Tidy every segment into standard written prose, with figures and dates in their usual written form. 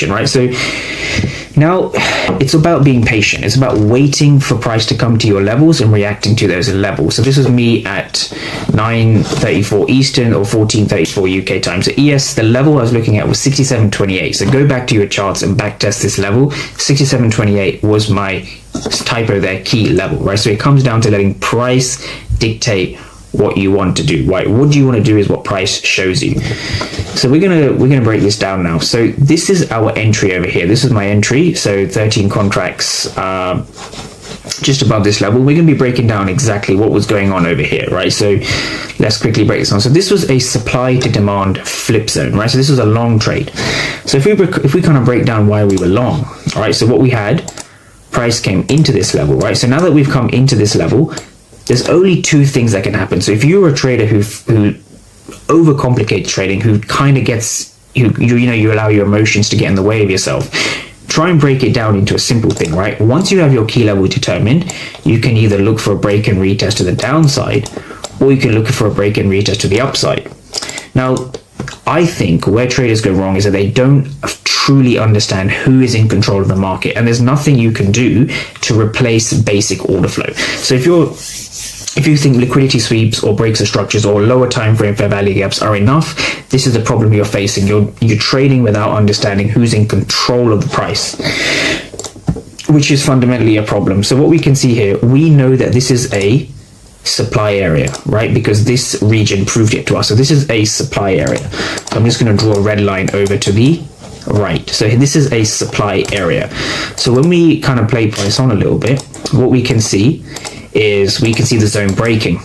right? So now it's about being patient. It's about waiting for price to come to your levels and reacting to those levels. So this was me at 9:34 Eastern or 14:34 UK time. So ES, the level I was looking at was 67.28. So go back to your charts and back test this level. 67.28 was my typo there, key level, right? So it comes down to letting price dictate what you want to do, right? What do you want to do is what price shows you. So we're gonna break this down now. So this is our entry over here. This is my entry. So 13 contracts just above this level. We're gonna be breaking down exactly what was going on over here, right? So let's quickly break this down. So this was a supply to demand flip zone, right? So this was a long trade. So if we kind of break down why we were long, all right? So what we had, price came into this level, right? So now that we've come into this level, there's only two things that can happen. So if you're a trader who overcomplicates trading, who kind of gets you allow your emotions to get in the way of yourself, try and break it down into a simple thing, right? Once you have your key level determined, you can either look for a break and retest to the downside, or you can look for a break and retest to the upside. Now, I think where traders go wrong is that they don't truly understand who is in control of the market, and there's nothing you can do to replace basic order flow. So if you think liquidity sweeps or breaks of structures or lower time frame fair value gaps are enough, this is the problem you're facing. You're trading without understanding who's in control of the price, which is fundamentally a problem. So what we can see here, we know that this is a supply area, right? Because this region proved it to us. So this is a supply area. So I'm just going to draw a red line over to the right. So this is a supply area. So when we kind of play price on a little bit, what we can see is we can see the zone breaking.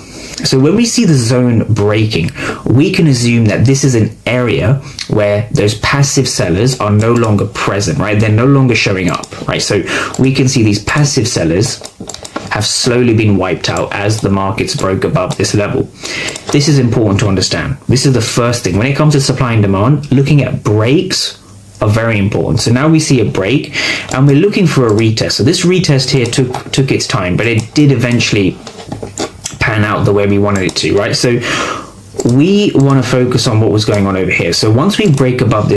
So when we see the zone breaking, we can assume that this is an area where those passive sellers are no longer present, right? They're no longer showing up, right? So we can see these passive sellers have slowly been wiped out as the markets broke above this level. This is important to understand. This is the first thing. When it comes to supply and demand, looking at breaks are very important. So now we see a break and we're looking for a retest. So this retest here took its time, but it did eventually pan out the way we wanted it to, right? So we want to focus on what was going on over here. So once we break above this